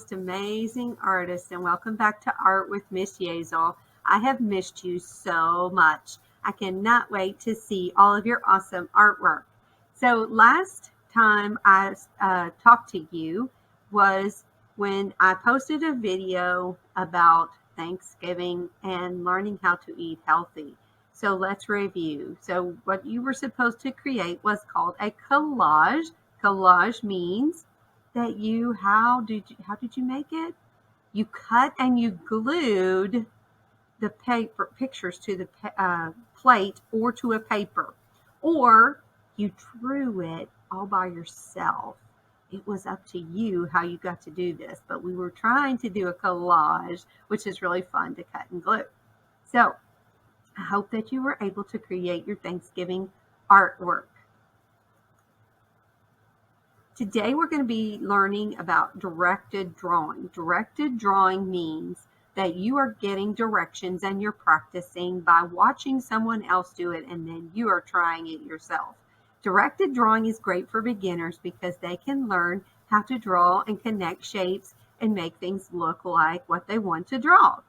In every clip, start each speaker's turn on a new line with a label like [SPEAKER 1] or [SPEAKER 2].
[SPEAKER 1] most amazing artist, and welcome back to Art with Miss Yezel. I have missed you so much. I cannot wait to see all of your awesome artwork. So, last time I talked to you was when I posted a video about Thanksgiving and learning how to eat healthy. So, let's review. So, what you were supposed to create was called a collage. Collage means that how did you make it? You cut and you glued the paper pictures to the plate or to a paper, or you drew it all by yourself. It was up to you how you got to do this, but we were trying to do a collage, which is really fun to cut and glue. So I hope that you were able to create your Thanksgiving artwork. Today we're going to be learning about directed drawing. Directed drawing means that you are getting directions and you're practicing by watching someone else do it, and then you are trying it yourself. Directed drawing is great for beginners because they can learn how to draw and connect shapes and make things look like what they want to draw.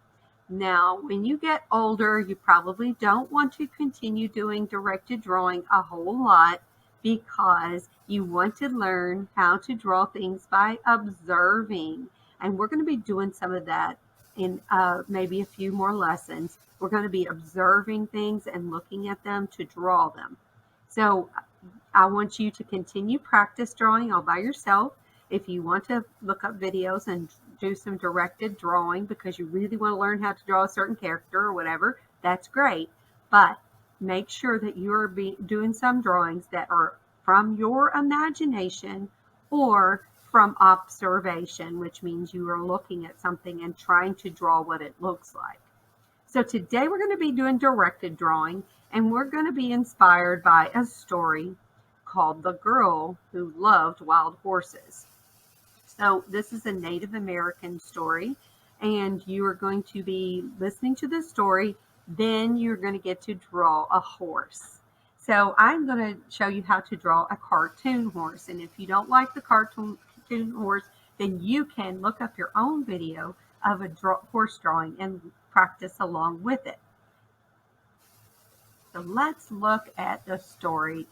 [SPEAKER 1] Now, when you get older, you probably don't want to continue doing directed drawing a whole lot because you want to learn how to draw things by observing. And we're going to be doing some of that in maybe a few more lessons. We're going to be observing things and looking at them to draw them. So I want you to continue practice drawing all by yourself. If you want to look up videos and do some directed drawing because you really want to learn how to draw a certain character or whatever, that's great. But make sure that you are doing some drawings that are from your imagination or from observation, which means you are looking at something and trying to draw what it looks like. So today we're going to be doing directed drawing, and we're going to be inspired by a story called The Girl Who Loved Wild Horses. So this is a Native American story, and you are going to be listening to the story. Then you're going to get to draw a horse. So I'm going to show you how to draw a cartoon horse. And if you don't like the cartoon horse, then you can look up your own video of a horse drawing and practice along with it. So let's look at the story.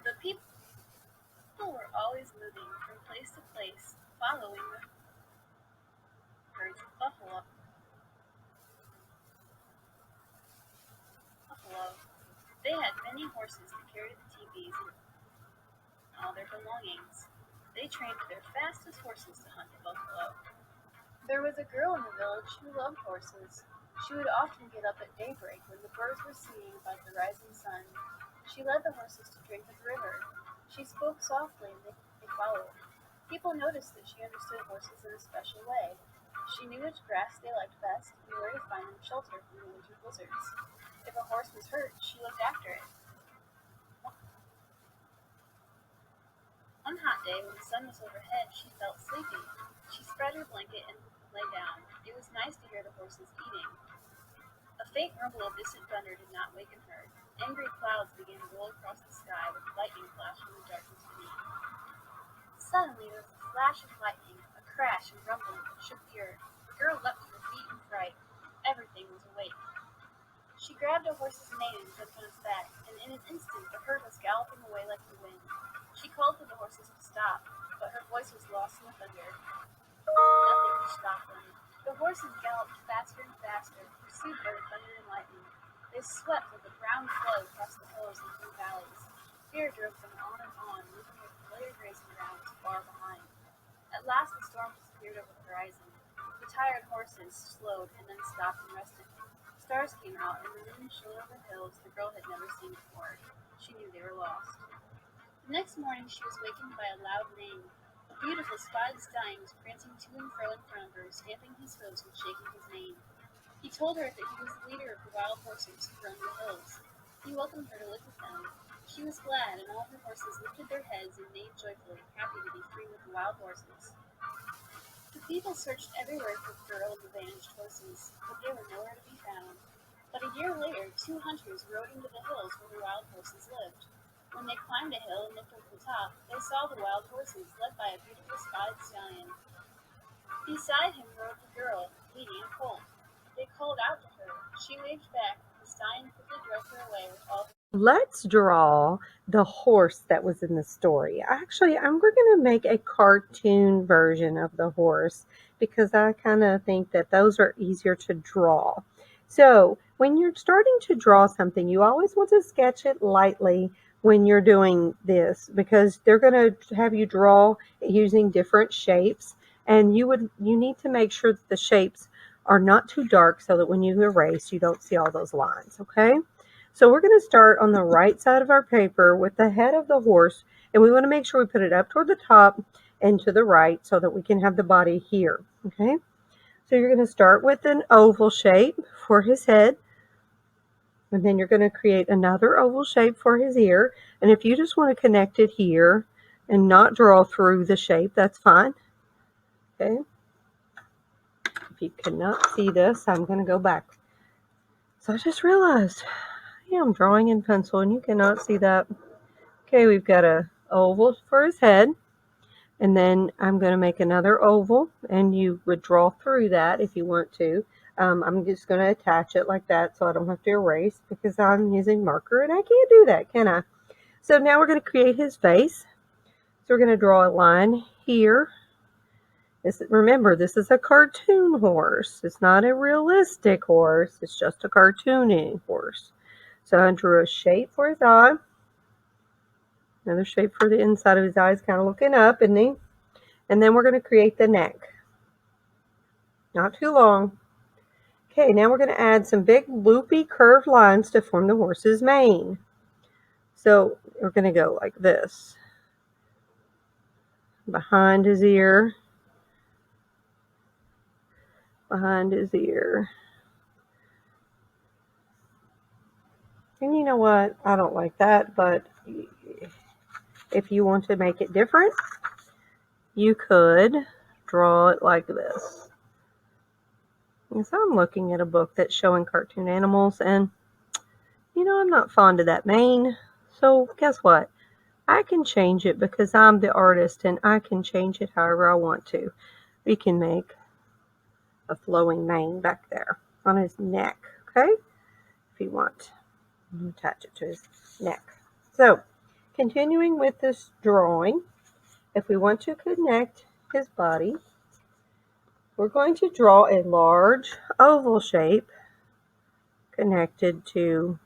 [SPEAKER 2] The people were always moving from place to place, following the herds of buffalo. They had many horses to carry the teepees and all their belongings. They trained their fastest horses to hunt the buffalo. There was a girl in the village who loved horses. She would often get up at daybreak when the birds were singing about the rising sun. She led the horses to drink at the river. She spoke softly and they followed. People noticed that she understood horses in a special way. She knew which grass they liked best and where to find them shelter from the winter blizzards. If a horse was hurt, she looked after it. One hot day when the sun was overhead, she felt sleepy. She spread her blanket and lay down. It was nice to hear the horses eating. A faint rumble of distant thunder did not waken her. Angry clouds began to roll across the sky with lightning flashing in the darkness beneath. Suddenly there was a flash of lightning, a crash and rumbling that shook the earth. The girl leapt to her feet in fright. Everything was awake. She grabbed a horse's mane and jumped on its back, and in an instant the herd was galloping away like the wind. She called to the horses to stop, but her voice was lost in the thunder. Nothing could stop them. The horses galloped faster and faster, pursued by the thunder and lightning. They swept like a brown flood across the hills and through valleys. Fear drove them on, leaving their familiar grazing grounds far behind. At last the storm disappeared over the horizon. The tired horses slowed and then stopped and rested. Stars came out, and the moon shone over hills the girl had never seen before. She knew they were lost. The next morning she was wakened by a loud neighing. A beautiful spotted stallion was prancing to and fro in front of her, stamping his hooves and shaking his mane. He told her that he was the leader of the wild horses who roamed the hills. He welcomed her to live with them. She was glad, and all her horses lifted their heads and neighed joyfully, happy to be free with the wild horses. The people searched everywhere for the girl and the vanished horses, but they were nowhere to be found. But a year later, two hunters rode into the hills where the wild horses lived. When they climbed a hill and looked over the top, they saw the wild horses led by a beautiful spotted stallion. Beside him rode the girl, leading a colt. They called out to her. She waved back, and the stallion quickly drove her away with all.
[SPEAKER 1] Let's draw the horse that was in the story. Actually, we're going to make a cartoon version of the horse because I kind of think that those are easier to draw. So when you're starting to draw something, you always want to sketch it lightly when you're doing this because they're going to have you draw using different shapes, and you need to make sure that the shapes are not too dark so that when you erase, you don't see all those lines, okay? So we're going to start on the right side of our paper with the head of the horse, and we want to make sure we put it up toward the top and to the right so that we can have the body here, okay? So you're going to start with an oval shape for his head, and then you're going to create another oval shape for his ear, and if you just want to connect it here and not draw through the shape, that's fine, okay? If you cannot see this, I'm going to go back. So I just realized I'm drawing in pencil and you cannot see that. Okay, we've got a oval for his head, and then I'm going to make another oval, and you would draw through that if you want to. I'm just going to attach it like that so I don't have to erase because I'm using marker and I can't do that, can I? So now we're going to create his face. So we're going to draw a line here. Remember, this is a cartoon horse. It's not a realistic horse. It's just a cartoony horse. So I drew a shape for his eye. Another shape for the inside of his eyes, kind of looking up, isn't he? And then we're going to create the neck. Not too long. Okay, now we're going to add some big loopy curved lines to form the horse's mane. So we're going to go like this. Behind his ear. Behind his ear. And you know what? I don't like that, but if you want to make it different, you could draw it like this. And so I'm looking at a book that's showing cartoon animals, and I'm not fond of that mane. So guess what? I can change it because I'm the artist and I can change it however I want to. We can make a flowing mane back there on his neck, okay? If you want. Attach it to his neck. So, continuing with this drawing, if we want to connect his body, we're going to draw a large oval shape connected to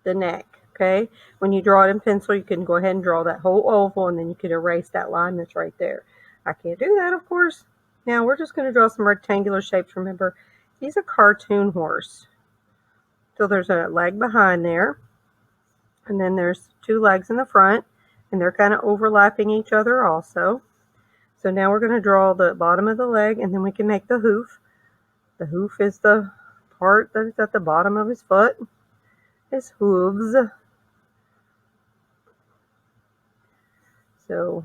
[SPEAKER 1] the neck, okay? When you draw it in pencil, you can go ahead and draw that whole oval, and then you can erase that line that's right there. I can't do that, of course. Now, we're just going to draw some rectangular shapes. Remember, he's a cartoon horse. So there's a leg behind there, and then there's two legs in the front, and they're kind of overlapping each other also. So now we're going to draw the bottom of the leg, and then we can make the hoof. The hoof is the part that is at the bottom of his foot. His hooves. So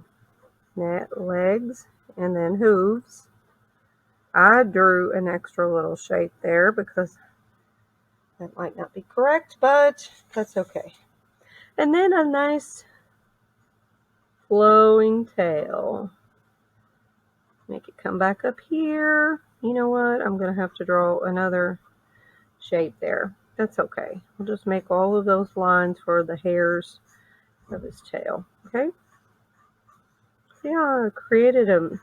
[SPEAKER 1] legs and then hooves. I drew an extra little shape there because that might not be correct, but that's okay. And then a nice flowing tail. Make it come back up here. You know what? I'm going to have to draw another shape there. That's okay. We'll just make all of those lines for the hairs of his tail. Okay? See how I created them.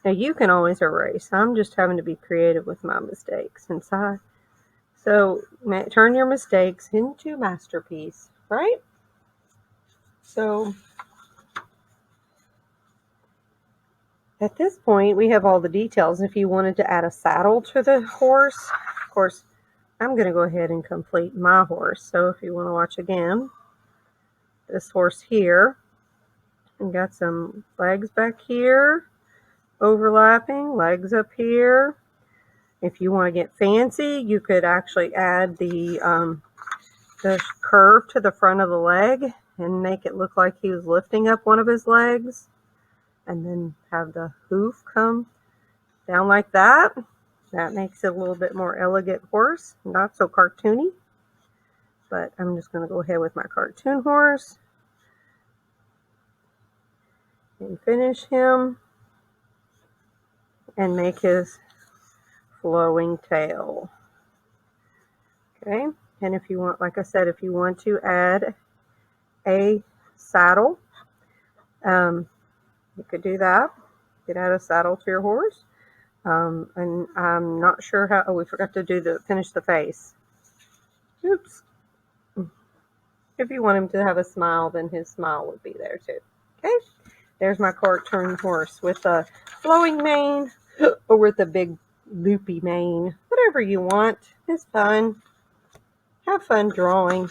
[SPEAKER 1] Now you can always erase. I'm just having to be creative with my mistakes. So turn your mistakes into masterpiece, right? So at this point, we have all the details. If you wanted to add a saddle to the horse, of course, I'm going to go ahead and complete my horse. So if you want to watch again, this horse here, And got some legs back here, overlapping, legs up here. If you want to get fancy, you could actually add the curve to the front of the leg and make it look like he was lifting up one of his legs. And then have the hoof come down like that. That makes it a little bit more elegant horse, not so cartoony. But I'm just going to go ahead with my cartoon horse and finish him and make his flowing tail. Okay, and if you want, like I said, if you want to add a saddle, you could do that. You could add a saddle to your horse. And I'm not sure how, oh, we forgot to finish the face. Oops. If you want him to have a smile, then his smile would be there too. Okay, there's my cartoon horse with a flowing mane or with a big loopy mane. Whatever you want. It's fun. Have fun drawing.